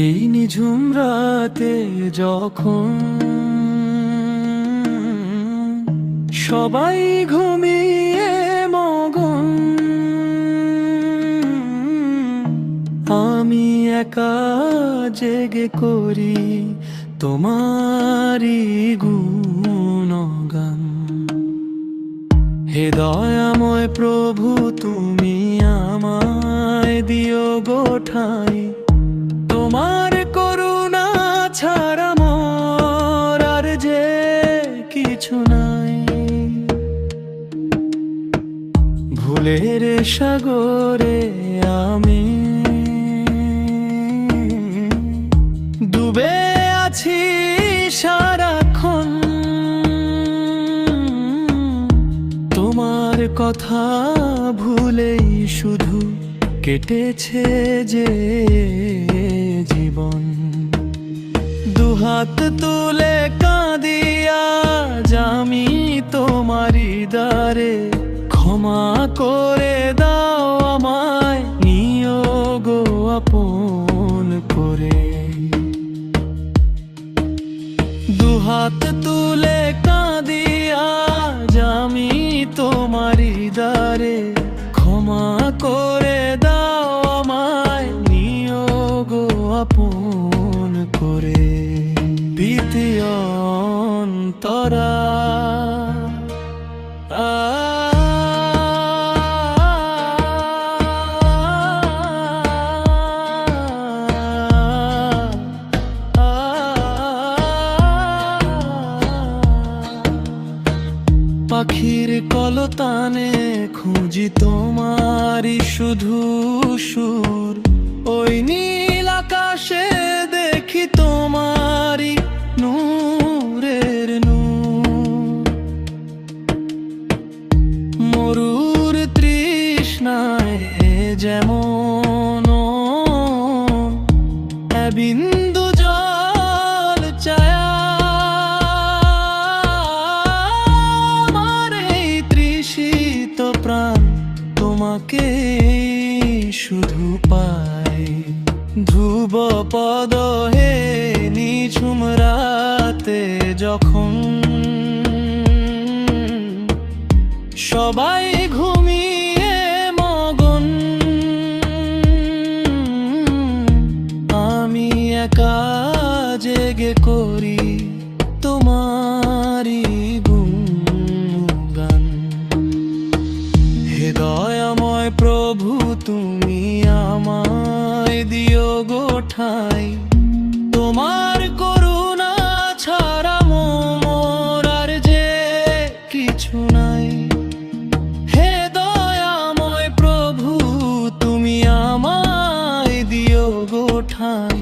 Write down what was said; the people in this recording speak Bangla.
এই নিঝুম রাতে যখন সবাই ঘুমিয়ে মগন, আমি একা জেগে করি তোমারি গুণগান। হে দয়াময় প্রভু, তুমি আমায় দিও গো ঠাঁই, তোমার করুণা ছাড়া মোর আর যে কিছু নাই। ভুলের সাগরে আমি ডুবে আছি সারাক্ষণ, তোমার কথা ভুলেই শুধু কেটেছে যে জীবন। দুহাত তুলে কাঁদিয়া আমি তোমারি দ্বারে, ক্ষমা করে দাও আমায়, নিও গো আপন করে। দুহাত তুলে কাঁদিয়া আমি তোমারি দ্বারে, ক্ষমা করে দাও আমায়, নিও গো আপন করে। ভীতি অন্তরা পাখির কলতানে খুঁজি তোমারি শুধু সুর, ওই নীল আকাশে দেখি তোমারি নূরের নূর। মরুর তৃষ্ণায় যেমন বিন্দু জল চায়া, আমার এই তৃষিত প্রাণ তোমাকে শুধু পাই। ধ্রুব পদ হে নিঝুম রাতে যখন সবাই ঘুমিয়ে মগন, আমি একা জেগে করি তোমারি গুণগান। হে দয়াময় প্রভু, তুমি আমায় দিও গো ঠাঁই, তোমার করুণা ছাড়া মোর আর যে কিছু নাই। হে দয়াময় প্রভু, তুমি আমায় দিও গো ঠাঁই,